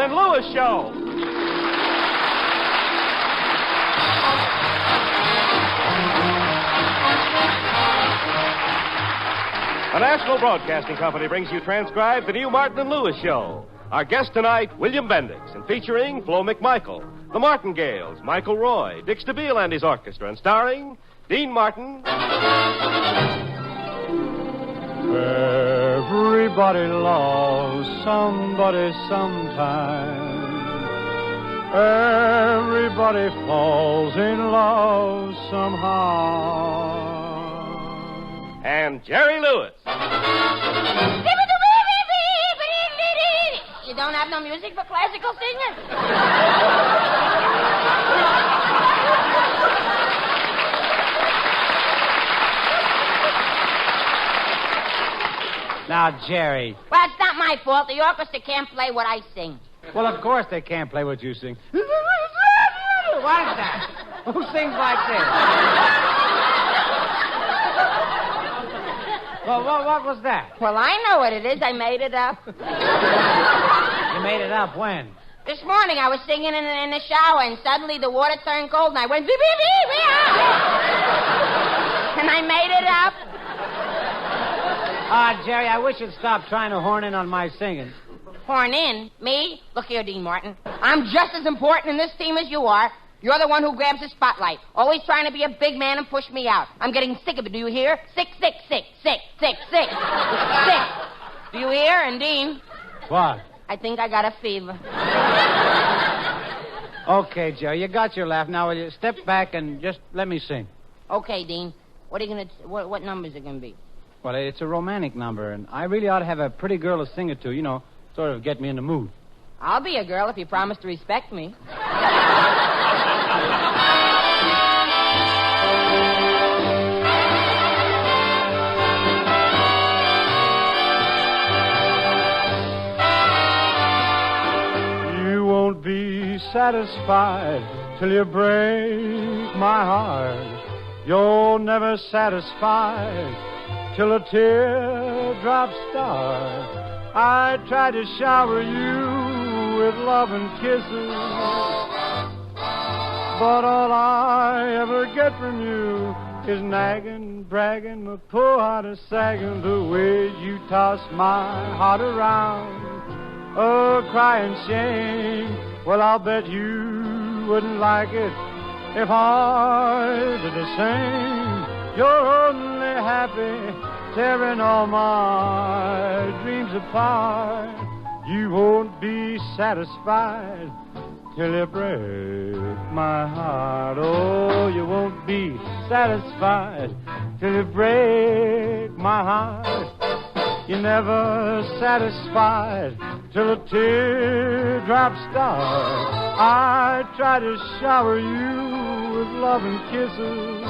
Martin and Lewis Show. The National Broadcasting Company brings you transcribed the new Martin and Lewis Show. Our guest tonight, William Bendix, and featuring Flo McMichael, the Martingales, Michael Roy, Dick Stabile and his orchestra, and starring Dean Martin. Everybody loves somebody sometime. Everybody falls in love somehow. And Jerry Lewis. You don't have no music for classical singers? Now, Jerry. Well, it's not my fault. The orchestra can't play what I sing. Well, of course they can't play what you sing. What is that? Who sings like this? Well, what was that? Well, I know what it is. I made it up. You made it up when? This morning I was singing in the shower, and suddenly the water turned cold, and I went, beep, beep, beep, beep. And I made it up. Jerry, I wish you'd stop trying to horn in on my singing. Horn in? Me? Look here, Dean Martin. I'm just as important in this team as you are. You're the one who grabs the spotlight, always trying to be a big man and push me out. I'm getting sick of it, do you hear? Sick. Do you hear? And Dean? What? I think I got a fever. Okay, Jerry, you got your laugh. Now, will you step back and just let me sing? Okay, Dean. What are you what numbers are it gonna be? Well, it's a romantic number, and I really ought to have a pretty girl to sing it to, sort of get me in the mood. I'll be a girl if you promise to respect me. You won't be satisfied till you break my heart. You're never satisfied till a teardrop starts. I try to shower you with love and kisses, but all I ever get from you is nagging, bragging, my poor heart is sagging. The way you toss my heart around, crying shame. Well, I'll bet you wouldn't like it if I did the same. You're only happy tearing all my dreams apart. You won't be satisfied till you break my heart. Oh, you won't be satisfied till you break my heart. You're never satisfied till a teardrop starts. I try to shower you with love and kisses,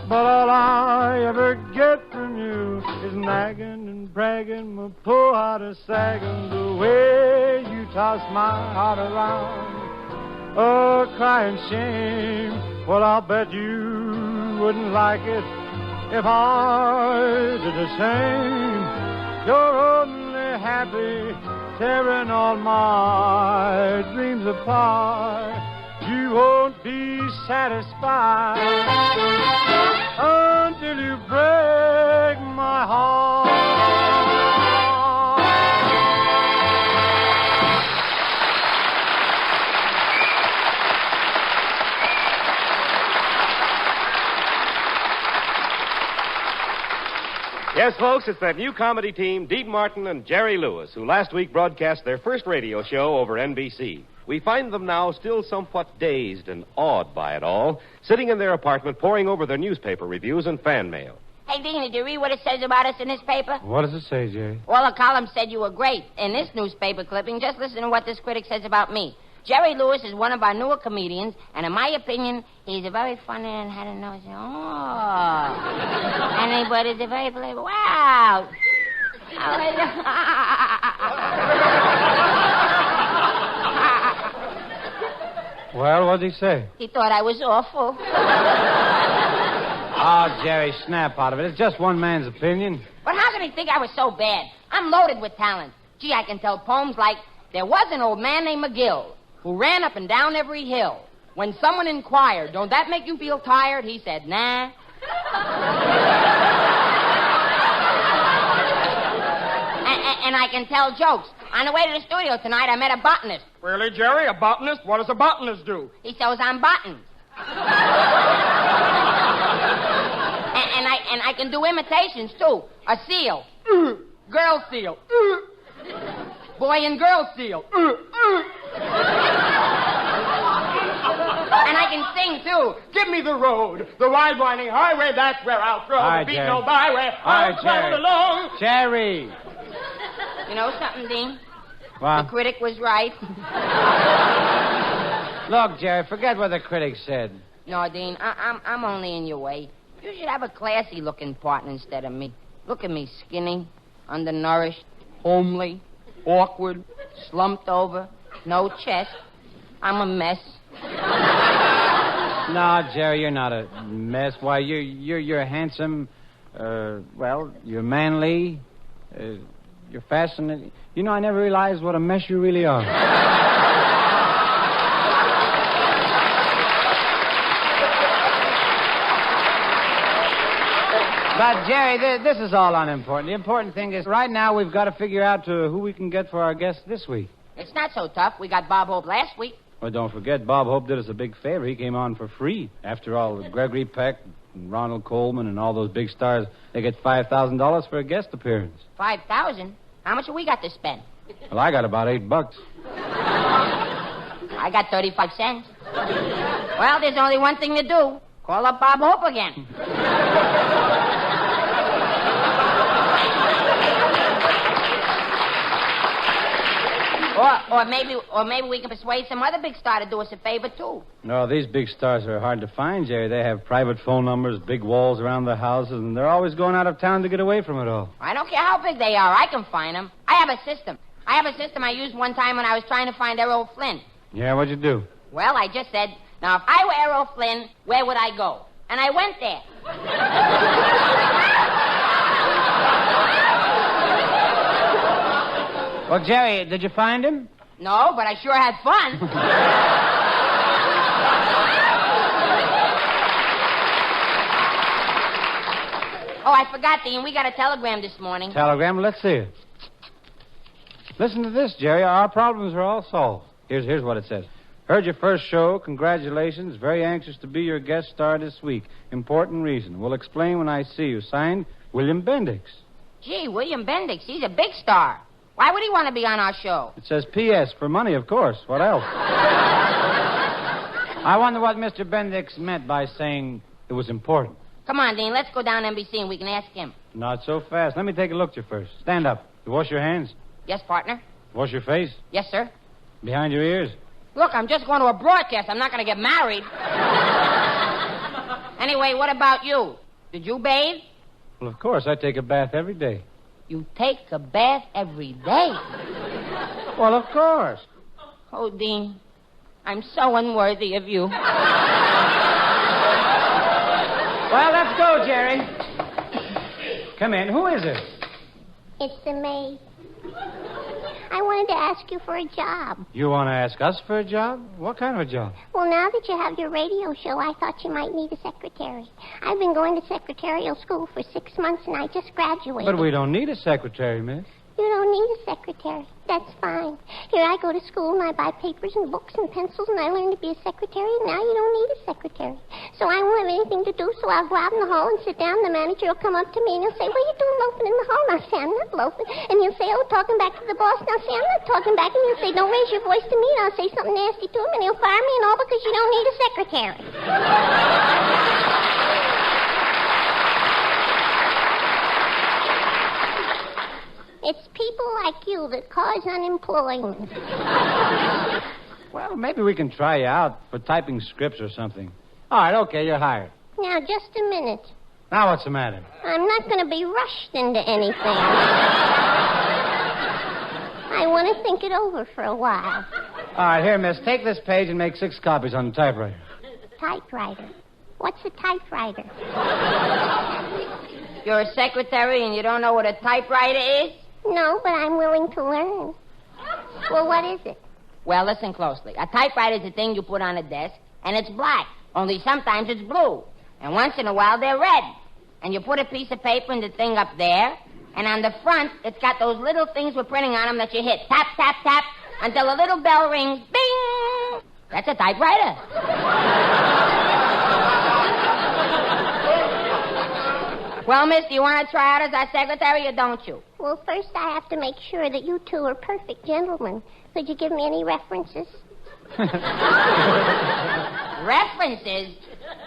but all I ever get from you is nagging and bragging, my poor heart is sagging. The way you toss my heart around, crying shame. Well, I'll bet you wouldn't like it if I did the same. You're only happy tearing all my dreams apart. You won't be satisfied until you break my heart. Yes, folks, it's that new comedy team, Dean Martin and Jerry Lewis, who last week broadcast their first radio show over NBC. We find them now still somewhat dazed and awed by it all, sitting in their apartment poring over their newspaper reviews and fan mail. Hey, Dean, did you read what it says about us in this paper? What does it say, Jerry? Well, the column said you were great. In this newspaper clipping, just listen to what this critic says about me. Jerry Lewis is one of our newer comedians, and in my opinion, he's a very funny and had a nose. Oh. But he's a very playful. Wow. Well, what did he say? He thought I was awful. Oh, Jerry, snap out of it. It's just one man's opinion. But how could he think I was so bad? I'm loaded with talent. Gee, I can tell poems like, there was an old man named McGill who ran up and down every hill. When someone inquired, don't that make you feel tired? He said, nah. And I can tell jokes. On the way to the studio tonight, I met a botanist. Really, Jerry? A botanist? What does a botanist do? He sews on buttons. and I can do imitations, too. A seal. Girl seal. Boy and girl seal. And I can sing, too. Give me the road, the wide winding highway, that's where I'll throw All right, the beat Jerry. no byway. I'll travel along. Jerry. You know something, Dean? What? The critic was right. Look, Jerry, forget what the critics said. No, Dean, I'm only in your way. You should have a classy-looking partner instead of me. Look at me, skinny, undernourished, homely, awkward, slumped over, no chest. I'm a mess. No, Jerry, you're not a mess. Why, you're handsome. You're manly. You're fascinating. You know, I never realized what a mess you really are. But, Jerry, this is all unimportant. The important thing is, right now, we've got to figure out who we can get for our guest this week. It's not so tough. We got Bob Hope last week. Well, don't forget, Bob Hope did us a big favor. He came on for free. After all, Gregory Peck and Ronald Coleman and all those big stars, they get $5,000 for a guest appearance. 5,000? How much have we got to spend? Well, I got about $8. I got 35 cents. Well, there's only one thing to do. Call up Bob Hope again. Or maybe we can persuade some other big star to do us a favor, too. No, these big stars are hard to find, Jerry. They have private phone numbers, big walls around their houses, and they're always going out of town to get away from it all. I don't care how big they are. I can find them. I have a system I used one time when I was trying to find Errol Flynn. Yeah, what'd you do? Well, I just said, now, if I were Errol Flynn, where would I go? And I went there. Well, Jerry, did you find him? No, but I sure had fun. Oh, I forgot, Dean. We got a telegram this morning. Telegram? Let's see it. Listen to this, Jerry. Our problems are all solved. Here's what it says. Heard your first show. Congratulations. Very anxious to be your guest star this week. Important reason. Will explain when I see you. Signed, William Bendix. Gee, William Bendix. He's a big star. Why would he want to be on our show? It says P.S. for money, of course. What else? I wonder what Mr. Bendix meant by saying it was important. Come on, Dean. Let's go down to NBC and we can ask him. Not so fast. Let me take a look at you first. Stand up. You wash your hands? Yes, partner? Wash your face? Yes, sir. Behind your ears? Look, I'm just going to a broadcast. I'm not going to get married. Anyway, what about you? Did you bathe? Well, of course. I take a bath every day. You take a bath every day? Well, of course. Oh, Dean, I'm so unworthy of you. Well, let's go, Jerry. Come in. Who is it? It's the maid. I wanted to ask you for a job. You want to ask us for a job? What kind of a job? Well, now that you have your radio show, I thought you might need a secretary. I've been going to secretarial school for 6 months, and I just graduated. But we don't need a secretary, miss. You don't need a secretary. That's fine. Here, I go to school, and I buy papers and books and pencils, and I learn to be a secretary, and now you don't need a secretary. So I won't have anything to do, so I'll go out in the hall and sit down, and the manager will come up to me, and he'll say, what are you doing loafing in the hall? And I'll say, I'm not loafing. And he'll say, oh, talking back to the boss. And I'll say, I'm not talking back. And he'll say, don't raise your voice to me. And I'll say something nasty to him, and he'll fire me and all because you don't need a secretary. It's people like you that cause unemployment. Well, maybe we can try you out for typing scripts or something. All right, okay, you're hired. Now, just a minute. Now what's the matter? I'm not going to be rushed into anything. I want to think it over for a while. All right, here, miss, take this page and make 6 copies on the typewriter. Typewriter? What's a typewriter? You're a secretary and you don't know what a typewriter is? No, but I'm willing to learn. Well, what is it? Well, listen closely. A typewriter is a thing you put on a desk, and it's black. Only sometimes it's blue. And once in a while, they're red. And you put a piece of paper in the thing up there, and on the front, it's got those little things with printing on them that you hit. Tap, tap, tap, until a little bell rings. Bing! That's a typewriter. Well, miss, do you want to try out as our secretary or don't you? Well, first I have to make sure that you two are perfect gentlemen. Could you give me any references? References?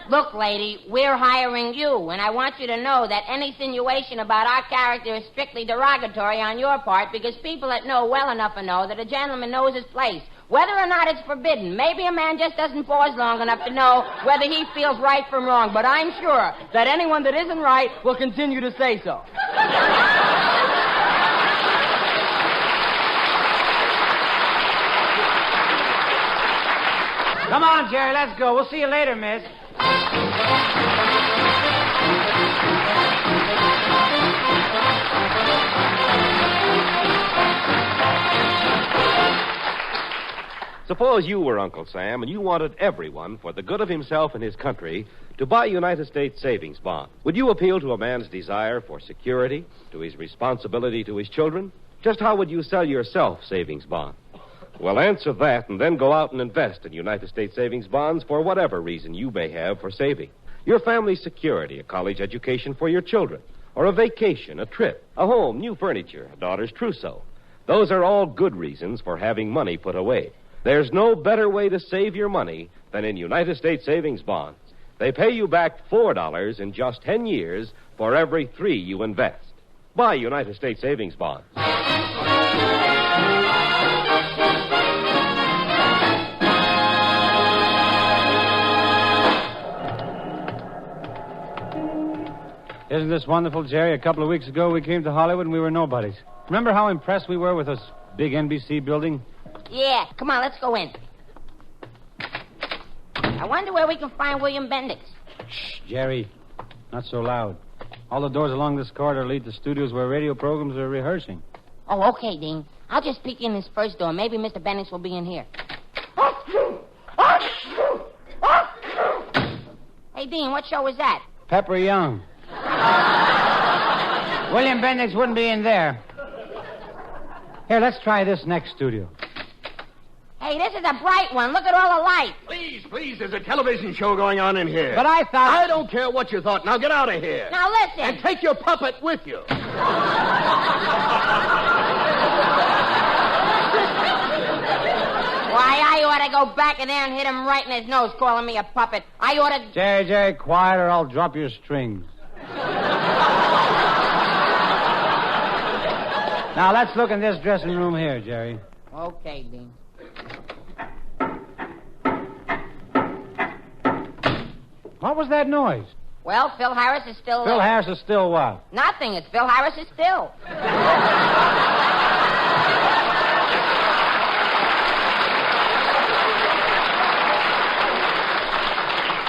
Look, lady, we're hiring you, and I want you to know that any insinuation about our character is strictly derogatory on your part because people that know well enough to know that a gentleman knows his place. Whether or not it's forbidden, maybe a man just doesn't pause long enough to know whether he feels right from wrong, but I'm sure that anyone that isn't right will continue to say so. Come on, Jerry, let's go. We'll see you later, miss. Suppose you were Uncle Sam and you wanted everyone, for the good of himself and his country, to buy United States savings bonds. Would you appeal to a man's desire for security, to his responsibility to his children? Just how would you sell yourself savings bonds? Well, answer that and then go out and invest in United States savings bonds for whatever reason you may have for saving. Your family's security, a college education for your children, or a vacation, a trip, a home, new furniture, a daughter's trousseau. Those are all good reasons for having money put away. There's no better way to save your money than in United States savings bonds. They pay you back $4 in just 10 years for every $3 you invest. Buy United States savings bonds. Isn't this wonderful, Jerry? A couple of weeks ago, we came to Hollywood and we were nobodies. Remember how impressed we were with this big NBC building? Yeah, come on, let's go in. I wonder where we can find William Bendix. Shh, Jerry. Not so loud. All the doors along this corridor lead to studios where radio programs are rehearsing. Oh, okay, Dean. I'll just peek in this first door. Maybe Mr. Bendix will be in here. Hey, Dean, what show was that? Pepper Young. William Bendix wouldn't be in there. Here, let's try this next studio. Hey, this is a bright one. Look at all the lights. Please, there's a television show going on in here. But I thought... I don't care what you thought. Now get out of here. Now listen. And take your puppet with you. Why, I ought to go back in there and hit him right in his nose, calling me a puppet. I ought to... Jerry, quiet or I'll drop your strings. Now, let's look in this dressing room here, Jerry. Okay, Dean. What was that noise? Well, Phil Harris is still Phil there. Harris is still what? Nothing. It's Phil Harris is still.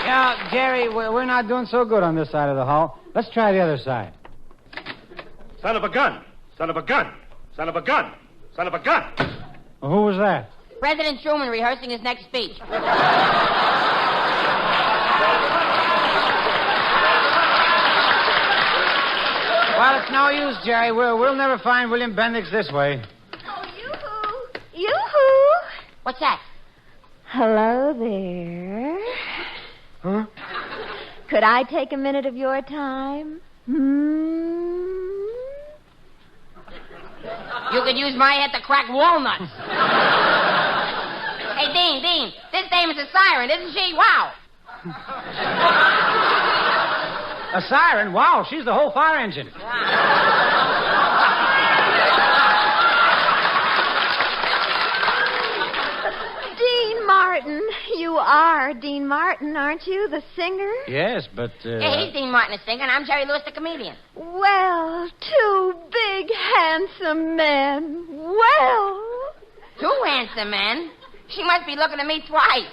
Yeah, Jerry, we're not doing so good on this side of the hall. Let's try the other side. Son of a gun. Son of a gun. Son of a gun. Son of a gun. Well, who was that? President Truman rehearsing his next speech. Well, it's no use, Jerry. We'll never find William Bendix this way. Oh, yoo-hoo. Yoo-hoo. What's that? Hello there. Huh? Could I take a minute of your time? You could use my head to crack walnuts. Hey, Dean, this dame is a siren, isn't she? Wow. A siren? Wow, she's the whole fire engine. Dean Martin. You are Dean Martin, aren't you? The singer? Yes, but... Hey, he's Dean Martin, the singer, and I'm Jerry Lewis, the comedian. Well, two big, handsome men. Well. Two handsome men? She must be looking at me twice.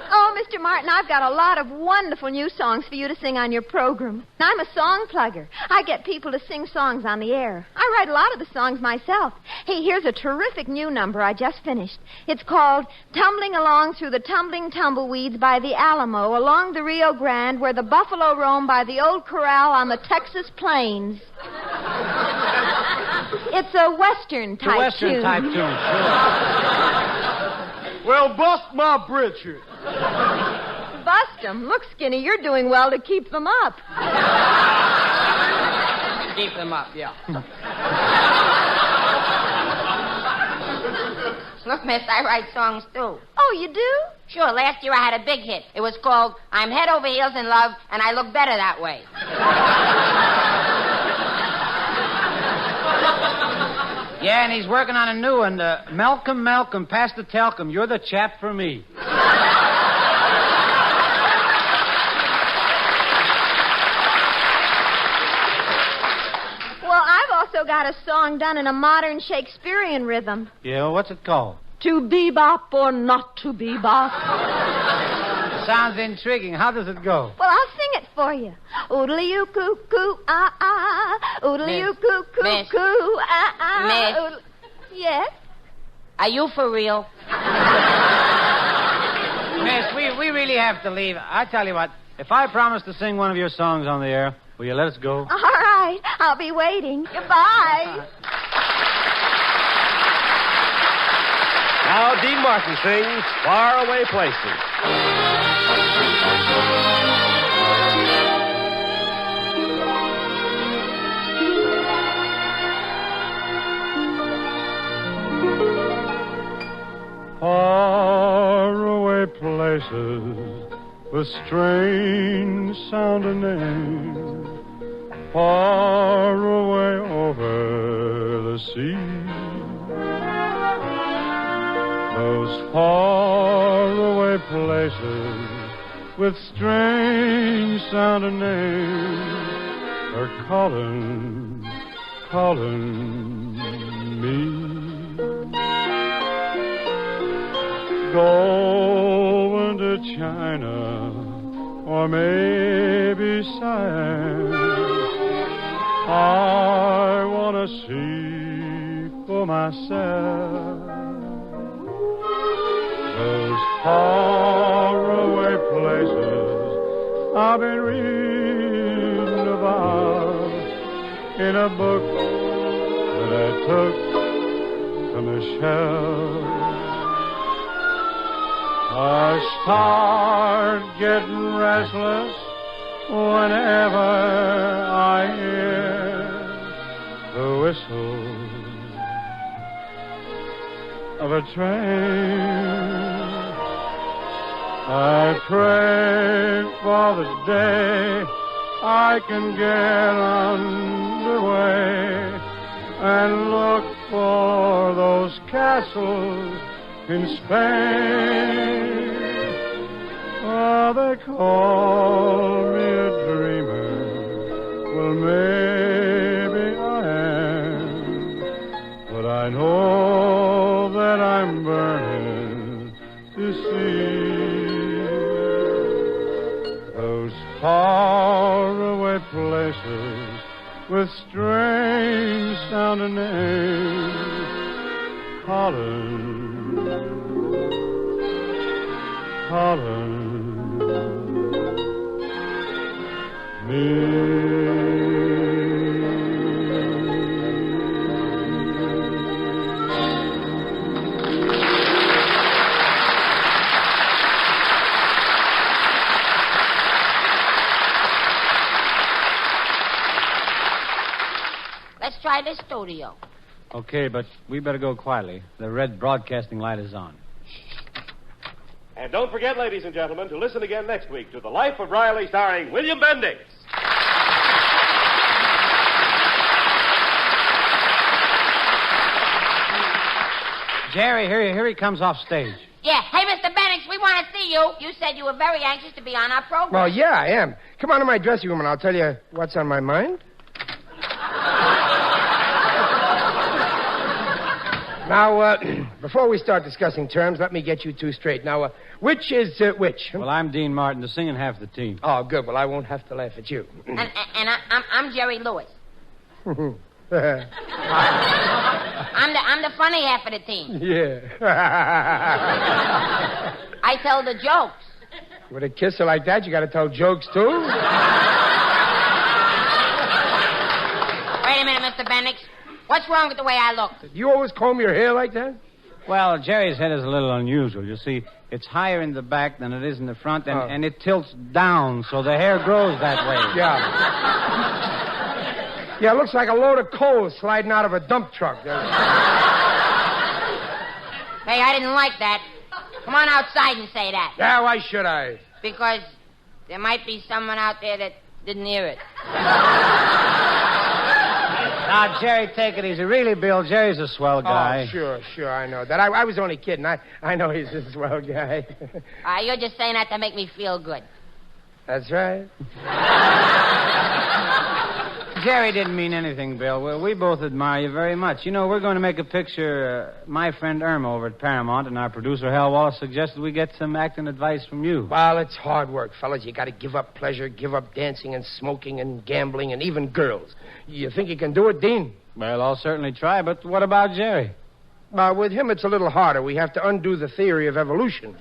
Oh, Mr. Mr. Martin, I've got a lot of wonderful new songs for you to sing on your program. I'm a song plugger. I get people to sing songs on the air. I write a lot of the songs myself. Hey, here's a terrific new number I just finished. It's called Tumbling Along Through the Tumbling Tumbleweeds by the Alamo, along the Rio Grande, where the buffalo roam by the old corral on the Texas plains. It's a Western type tune. Western type tune, sure. Well, bust my britches. Bust 'em. Look, Skinny, you're doing well to keep them up. Keep them up, yeah. Look, miss, I write songs, too. Oh, you do? Sure, last year I had a big hit. It was called I'm Head Over Heels in Love, and I Look Better That Way. Yeah, and he's working on a new one. Malcolm, pass the talcum. You're the chap for me. Well, I've also got a song done in a modern Shakespearean rhythm. Yeah, well, what's it called? To bebop or not to bebop. Sounds intriguing. How does it go? Well, I'll sing it for you. Oodly-oo-coo-coo, ah-ah. Oodly-oo-coo-coo-coo, ah-ah. Miss. Yes? Are you for real? Miss, we really have to leave. I tell you what, if I promise to sing one of your songs on the air, will you let us go? All right. I'll be waiting. Goodbye. Now Dean Martin sings Faraway Places. Faraway places with strange sounding names, far away over the sea. Those faraway places with strange sounding names are calling me. Going to China or maybe Siam, I want to see for myself those faraway places I've been reading about in a book that I took from the shelf. I start getting restless whenever I hear the whistle of a train. I pray for the day I can get underway and look for those castles in Spain. Oh, they call me a dreamer. Well, maybe I am, but I know that I'm burning to see those faraway places with strange sounding names calling me. Let's try this studio. Okay, but we better go quietly. The red broadcasting light is on. And don't forget, ladies and gentlemen, to listen again next week to The Life of Riley, starring William Bendix. Jerry, here he comes off stage. Yeah. Hey, Mr. Bendix, we want to see you. You said you were very anxious to be on our program. Well, yeah, I am. Come on to my dressing room and I'll tell you what's on my mind. Now, before we start discussing terms, let me get you two straight. Now, which is which? Well, I'm Dean Martin, the singing half the team. Oh, good. Well, I won't have to laugh at you. And I'm Jerry Lewis. I'm the funny half of the team. Yeah. I tell the jokes. With a kisser like that, you got to tell jokes, too? Wait a minute, Mr. Bendix. What's wrong with the way I look? You always comb your hair like that? Well, Jerry's head is a little unusual. You see, it's higher in the back than it is in the front, and it tilts down, so the hair grows that way. Yeah. Yeah, it looks like a load of coal sliding out of a dump truck. Hey, I didn't like that. Come on outside and say that. Yeah, why should I? Because there might be someone out there that didn't hear it. Now, Jerry, take it easy. Really, Bill, Jerry's a swell guy. Oh, sure, I know that. I was only kidding. I know he's a swell guy. You're just saying that to make me feel good. That's right. Jerry didn't mean anything, Bill. We both admire you very much. You know, we're going to make a picture, My Friend Irma, over at Paramount, and our producer, Hal Wallace, suggested we get some acting advice from you. Well, it's hard work, fellas. You got to give up pleasure, give up dancing and smoking and gambling and even girls. You think you can do it, Dean? Well, I'll certainly try, but what about Jerry? With him, it's a little harder. We have to undo the theory of evolution.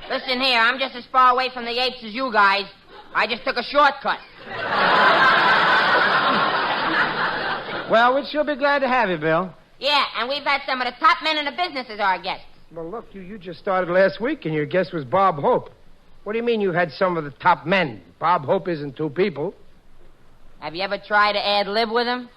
Listen here, I'm just as far away from the apes as you guys. I just took a shortcut. Well, we sure be glad to have you, Bill. Yeah, and we've had some of the top men in the business as our guests. Well, look, you just started last week, and your guest was Bob Hope. What do you mean you had some of the top men? Bob Hope isn't two people. Have you ever tried to ad-lib with him?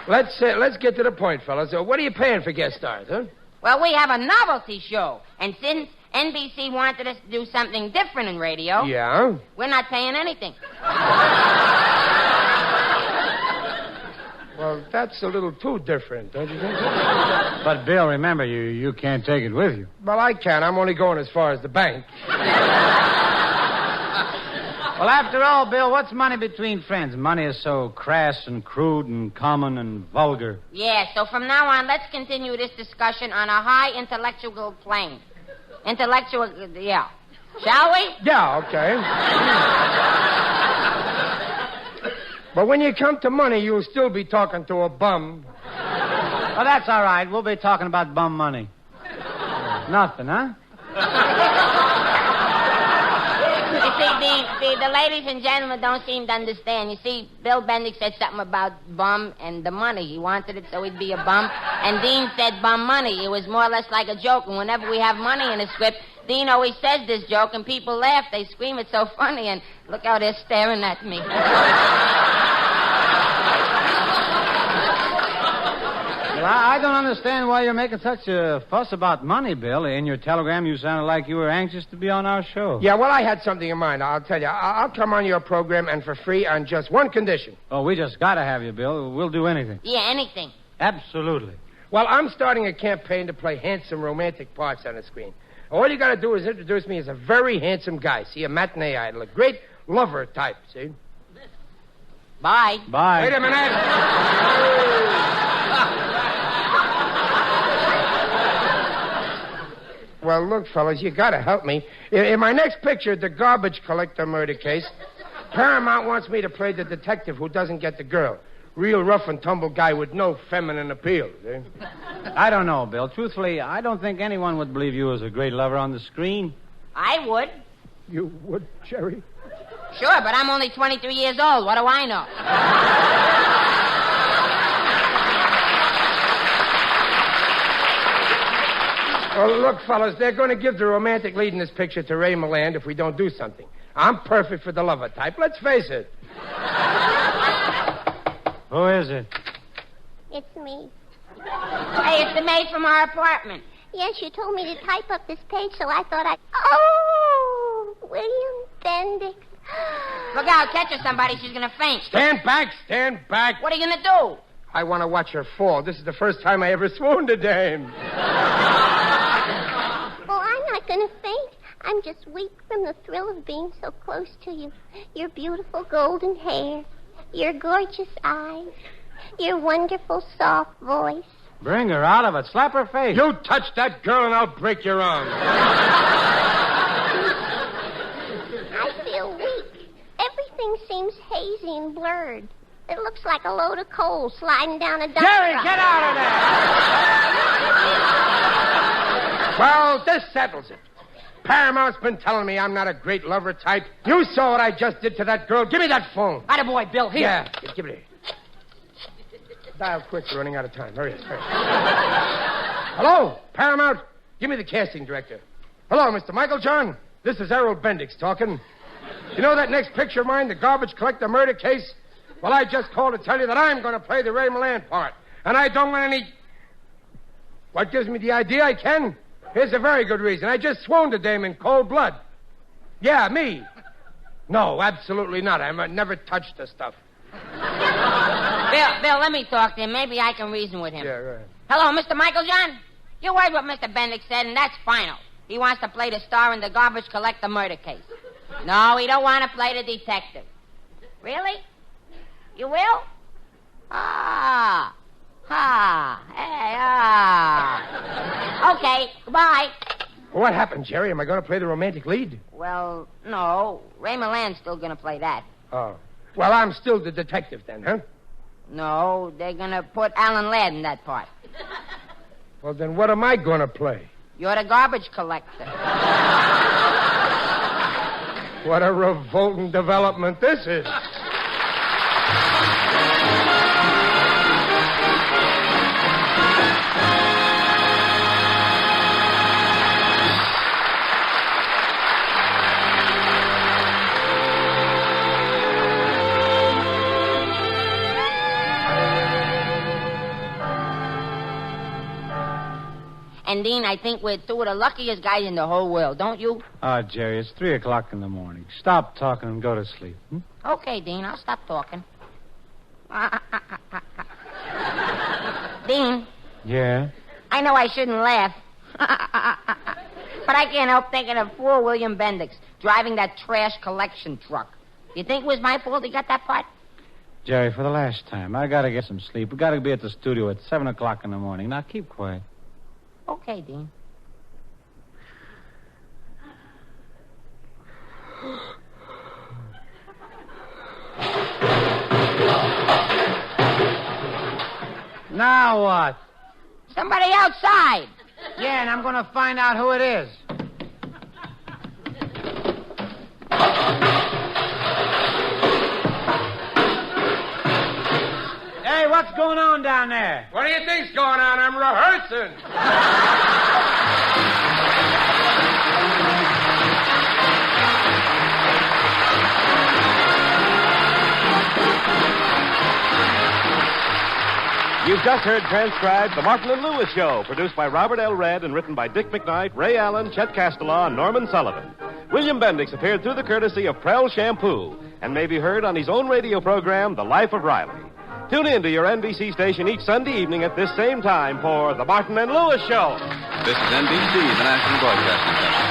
Let's get to the point, fellas. What are you paying for guest stars, huh? Well, we have a novelty show, and since NBC wanted us to do something different in radio, yeah, we're not paying anything. Well, that's a little too different, don't you think? But, Bill, remember, you can't take it with you. Well, I can. I'm only going as far as the bank. Well, after all, Bill, what's money between friends? Money is so crass and crude and common and vulgar. Yeah, so from now on, let's continue this discussion on a high intellectual plane. Yeah. Shall we? Yeah, okay. But when you come to money, you'll still be talking to a bum. Well, that's all right. We'll be talking about bum money. Nothing, huh? You see, the ladies and gentlemen don't seem to understand. You see, Bill Bendix said something about bum and the money. He wanted it so he'd be a bum. And Dean said bum money. It was more or less like a joke. And whenever we have money in a script, Dean always says this joke, and people laugh. They scream, it's so funny, and look how they're staring at me. Well, I don't understand why you're making such a fuss about money, Bill. In your telegram, you sounded like you were anxious to be on our show. Yeah, well, I had something in mind. I'll tell you. I'll come on your program, and for free, on just one condition. Oh, we just got to have you, Bill. We'll do anything. Yeah, anything. Absolutely. Well, I'm starting a campaign to play handsome romantic parts on the screen. All you got to do is introduce me as a very handsome guy. See, a matinee idol, a great lover type, see? Bye. Bye. Wait a minute. Well, look, fellas, you got to help me. In my next picture, the garbage collector murder case, Paramount wants me to play the detective who doesn't get the girl. Real rough and tumble guy with no feminine appeal. See? I don't know, Bill. Truthfully, I don't think anyone would believe you as a great lover on the screen. I would. You would, Jerry? Sure, but I'm only 23 years old. What do I know? Well, look, fellas, they're going to give the romantic lead in this picture to Ray Milland if we don't do something. I'm perfect for the lover type. Let's face it. Who is it? It's me. Hey, it's the maid from our apartment. Yes, you told me to type up this page, so I thought I'd... Oh, William Bendix. Look out, catch her, somebody. She's going to faint. Stand back, stand back. What are you going to do? I want to watch her fall. This is the first time I ever swooned a dame. Oh, I'm not going to faint. I I'm just weak from the thrill of being so close to you. Your beautiful golden hair, your gorgeous eyes, your wonderful soft voice. Bring her out of it. Slap her face. You touch that girl and I'll break your arm. I feel weak. Everything seems hazy and blurred. It looks like a load of coal sliding down a dump Jerry, truck. get out of there! Well, this settles it. Paramount's been telling me I'm not a great lover type. You saw what I just did to that girl. Give me that phone. Attaboy, Bill, here. Yeah, give it here. Dial quick, we're running out of time. Hurry. Hello, Paramount. Give me the casting director. Hello, Mr. Michael John. This is Errol Bendix talking. You know that next picture of mine, the garbage collector murder case? Well, I just called to tell you that I'm going to play the Ray Milland part. And I don't want any... What gives me the idea I can? Here's a very good reason. I just swooned a dame in cold blood. Yeah, me. No, absolutely not. I've never touched the stuff. Bill, let me talk to him. Maybe I can reason with him. Yeah, right. Hello, Mr. Michael John. You heard what Mr. Bendix said, and that's final. He wants to play the star in the garbage collector murder case. No, he don't want to play the detective. Really? You will? Okay, goodbye. What happened, Jerry? Am I going to play the romantic lead? Well, no. Ray Milland's still going to play that. Oh. Well, I'm still the detective then, huh? No, they're going to put Alan Ladd in that part. Well, then what am I going to play? You're the garbage collector. What a revolting development this is. And, Dean, I think we're two of the luckiest guys in the whole world, don't you? Oh, Jerry, it's 3 o'clock in the morning. Stop talking and go to sleep. Okay, Dean, I'll stop talking. Dean. Yeah? I know I shouldn't laugh. But I can't help thinking of poor William Bendix driving that trash collection truck. You think it was my fault he got that part? Jerry, for the last time, I gotta get some sleep. We gotta be at the studio at 7 o'clock in the morning. Now, keep quiet. Okay, Dean. Now what? Somebody outside. Yeah, and I'm gonna find out who it is. Hey, what's going on down there? What do you think's going on? I'm rehearsing. You've just heard transcribed The Martin and Lewis Show, produced by Robert L. Redd and written by Dick McKnight, Ray Allen, Chet Castellaw, and Norman Sullivan. William Bendix appeared through the courtesy of Prell Shampoo and may be heard on his own radio program, The Life of Riley. Tune in to your NBC station each Sunday evening at this same time for The Martin and Lewis Show. This is NBC, the National Broadcasting Company.